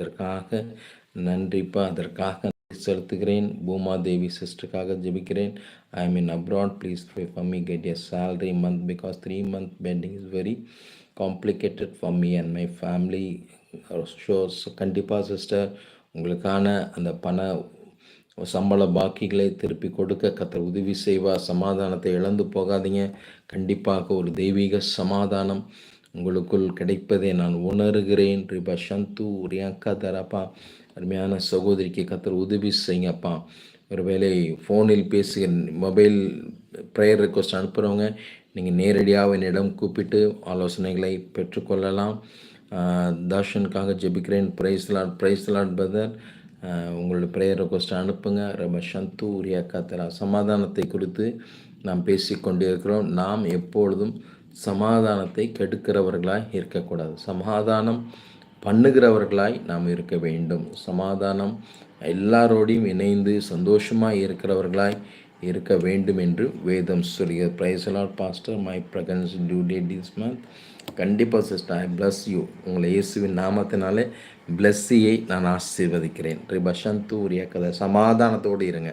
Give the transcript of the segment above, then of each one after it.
அதற்காக நன்றிப்பா. அதற்காக செலுத்துகிறேன். பூமாதேவி சிஸ்டருக்காக ஜெபிக்கிறேன். ஐ am in abroad. Please pray for me. Get a salary month because 3 month pending is very complicated for me and my family. கண்டிப்பாக sister, உங்களுக்கான அந்த சம்பள பாக்கிகளை திருப்பி கொடுக்க கர்த்தர் உதவி செய்வார். சமாதானத்தை இழந்து போகாதீங்க. கண்டிப்பாக ஒரு தெய்வீக சமாதானம் உங்களுக்குள் கிடைப்பதை நான் உணர்கிறேன். ரிபா சந்து ரியாக்கா தரப்பா. அருமையான சகோதரிக்கு கர்த்தர் உதவி செய்யுங்கப்பா. ஒருவேளை ஃபோனில் பேசி மொபைல் ப்ரேயர் ரெக்வஸ்ட் அனுப்புகிறவங்க, நீங்கள் நேரடியாக என்னிடம் கூப்பிட்டு ஆலோசனைகளை பெற்றுக்கொள்ளலாம். தர்ஷனுக்காக ஜெபிக்கிறேன். Praise lord brother. உங்களோட ப்ரேயர் ரெக்வஸ்ட் அனுப்புங்க. ரப சந்து ரியாக்கா தரா. சமாதானத்தை குறித்து நாம் பேசி கொண்டிருக்கிறோம். நாம் எப்பொழுதும் சமாதானத்தை கெடுக்கிறவர்களாய் இருக்கக்கூடாது. சமாதானம் பண்ணுகிறவர்களாய் நாம் இருக்க வேண்டும். சமாதானம் எல்லாரோடையும் இணைந்து சந்தோஷமாக இருக்கிறவர்களாய் இருக்க வேண்டும் என்று வேதம் சொல்கிறது. Praise lord pastor. My presence due day this month. கண்டிப்பாக சிஸ்டர், ஐ பிளஸ் யூ. உங்களை இயேசுவின் நாமத்தினாலே பிளஸ்ஸியை நான் ஆசீர்வதிக்கிறேன். ரிபஷந்து உரிய கதை. சமாதானத்தோடு இருங்க.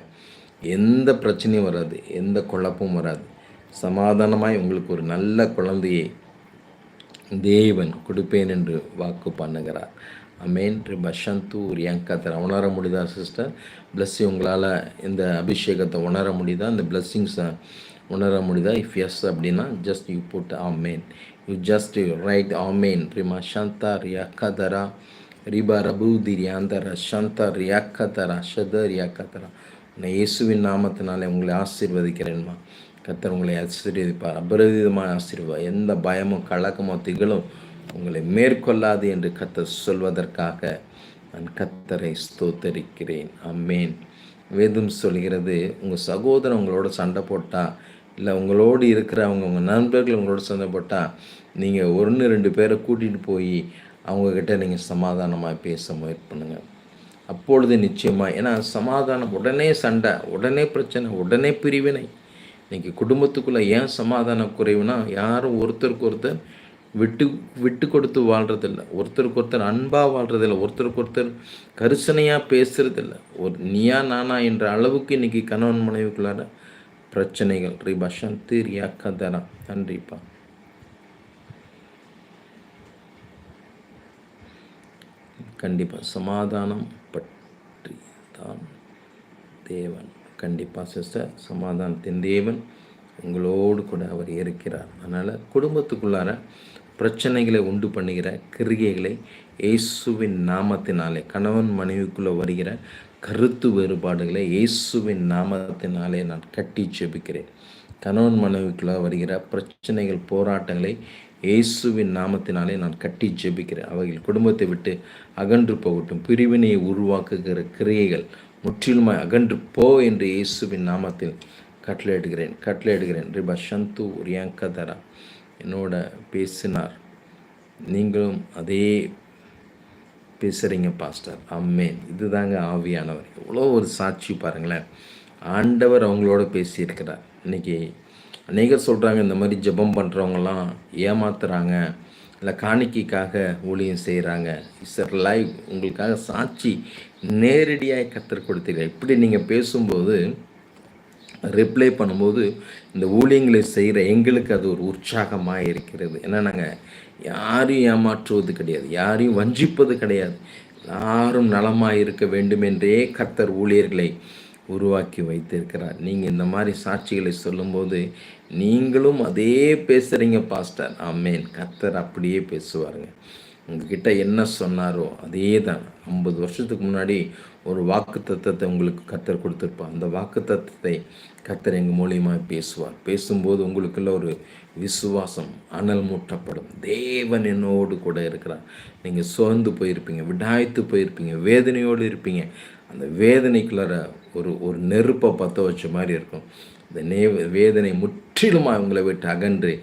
எந்த பிரச்சனையும் வராது, எந்த குழப்பமும் வராது. சமாதானமாய் உங்களுக்கு ஒரு நல்ல குழந்தையை தேவன் கொடுப்பேன் என்று வாக்கு பண்ணுகிறார். அமேன். ரிபஷந்து ரியங்கத்தை உணர முடியுதா சிஸ்டர்? பிளஸ்ஸி உங்களால் இந்த அபிஷேகத்தை உணர முடியுதா? இந்த பிளஸ்ஸிங்ஸை உணர முடியுதா? இஃப் எஸ் அப்படின்னா just you put amen. You just write amen. ரிமா சந்தா ரியாக்கதரா ரிபா ரபூதி ரியாந்தரா சந்தா ரியாக்கதரா ஷத ரியாக்கதரா. நான் இயேசுவின் நாமத்தினாலே உங்களை ஆசீர்வதிக்கிறேன்மா. கர்த்தர் உங்களை ஆசீர்வதிப்பார். அபரிதமாக ஆசீர்வார். எந்த பயமோ கலக்கமோ திகளும் உங்களை மேற்கொள்ளாது என்று கர்த்தர் சொல்வதற்காக நான் கர்த்தரை ஸ்தோத்தரிக்கிறேன். ஆமென். வேதம் சொல்கிறது, உங்கள் சகோதரன் உங்களோட சண்டை போட்டால், இல்லை உங்களோடு இருக்கிறவங்க உங்கள் நண்பர்கள் உங்களோட சண்டை போட்டால், நீங்கள் 1-2 பேரை கூட்டிகிட்டு போய் அவங்கக்கிட்ட நீங்கள் சமாதானமாக பேச முயற்சி பண்ணுங்கள். அப்பொழுது நிச்சயமாக, ஏன்னா சமாதானம் உடனே சண்டை, உடனே பிரச்சனை, உடனே பிரிவினை. இன்றைக்கி குடும்பத்துக்குள்ளே ஏன் சமாதான குறைவுனா, யாரும் ஒருத்தருக்கு ஒருத்தர் விட்டு கொடுத்து வாழ்கிறதில்ல, ஒருத்தருக்கு ஒருத்தர் அன்பாக வாழ்கிறதில்ல, ஒருத்தருக்கு ஒருத்தர் கரிசனையாக பேசுகிறதில்ல. ஒரு நீயா நானா என்ற அளவுக்கு இன்றைக்கி கணவன் மனைவிக்குள்ளார பிரச்சனைகள். ரிபா சந்தி ரியாக்கதரா. நன்றிப்பா. கண்டிப்பாக சமாதானம் பற்றி தான் தேவன். கண்டிப்பாக சிஸ்டர், சமாதானத்தின் தேவன் உங்களோடு கூட அவர் இருக்கிறார். அதனால் குடும்பத்துக்குள்ளார பிரச்சனைகளை உண்டு பண்ணுகிற கிரிகைகளை இயேசுவின் நாமத்தினாலே, கணவன் மனைவிக்குள்ளே வருகிற கருத்து வேறுபாடுகளை இயேசுவின் நாமத்தினாலே நான் கட்டி ஜெபிக்கிறேன். கணவன் மனைவிக்குள்ளே வருகிற பிரச்சனைகள், போராட்டங்களை இயேசுவின் நாமத்தினாலே நான் கட்டி ஜெபிக்கிறேன். அவைகள் குடும்பத்தை விட்டு அகன்று போகட்டும். பிரிவினையை உருவாக்குகிற கிரியைகள் முற்றிலுமாய் அகன்று போ என்று இயேசுவின் நாமத்தில் கட்டளையிடுகிறேன். ரிபா சந்து ரியாங்கதரா என்னோட பேசினார். நீங்களும் அதே பேசுகிறீங்க பாஸ்டர். ஆமென். இதுதாங்க ஆவியானவர். எவ்வளோ ஒரு சாட்சி பாருங்களேன். ஆண்டவர் அவங்களோட பேசியிருக்கிறார். இன்றைக்கி அநேகர் சொல்கிறாங்க, இந்த மாதிரி ஜெபம் பண்ணுறவங்களாம் ஏமாத்துறாங்க, இல்லை காணிக்கைக்காக ஊழியம் செய்கிறாங்க. It's live. உங்களுக்காக சாட்சி நேரடியாக கர்த்தர் கொடுத்தீங்க. இப்படி நீங்கள் பேசும்போது, ரிப்ளை பண்ணும்போது, இந்த ஊழியங்களை செய்கிற எங்களுக்கு அது ஒரு உற்சாகமாக இருக்கிறது. ஏன்னா நாங்கள் யாரையும் ஏமாற்றுவது கிடையாது, யாரையும் வஞ்சிப்பது கிடையாது. யாரும் நலமாக இருக்க வேண்டும் என்றே கர்த்தர் ஊழியர்களை உருவாக்கி வைத்திருக்கிறார். நீங்கள் இந்த மாதிரி சாட்சிகளை சொல்லும்போது நீங்களும் அதே பேசுகிறீங்க பாஸ்டர். ஆமேன். கர்த்தர் அப்படியே பேசுவாருங்க. உங்ககிட்ட என்ன சொன்னாரோ அதே தான். 50 வருஷத்துக்கு முன்னாடி ஒரு வாக்கு தத்தத்தை உங்களுக்கு கர்த்தர் கொடுத்துருப்பார். அந்த வாக்கு தத்தத்தை கர்த்தர் எங்கள் மூலியமாக பேசுவார். பேசும்போது உங்களுக்குள்ள ஒரு விசுவாசம் அனல் மூட்டப்படும். தேவன் என்னோடு கூட இருக்கிறார். நீங்கள் சோர்ந்து போயிருப்பீங்க, விடாய்த்து போயிருப்பீங்க, வேதனையோடு இருப்பீங்க. அந்த வேதனைக்குள்ளார ஒரு நெருப்பை பற்ற வச்ச மாதிரி இருக்கும். இந்த வேதனை முற்றிலுமாக உங்களை விட்டு அகன்று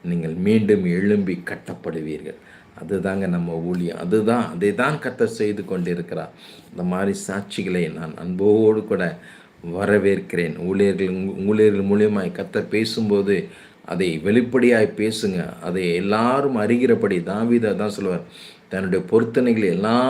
நீங்கள் மீண்டும் எழும்பி கட்டப்படுவீர்கள். அதுதாங்க நம்ம ஊழியம். அதை தான் கர்த்தர் செய்து கொண்டிருக்கிறார். இந்த மாதிரி சாட்சிகளை நான் அன்போடு கூட வரவேற்கிறேன். ஊழியர்கள் மூலியமாய் கர்த்தர் பேசும்போது அதை வெளிப்படையாய் பேசுங்க. அதை எல்லாரும் அறிகிறபடி. தாவீது தான் சொல்லுவார், தன்னுடைய பொருத்தனைகளை எல்லாம்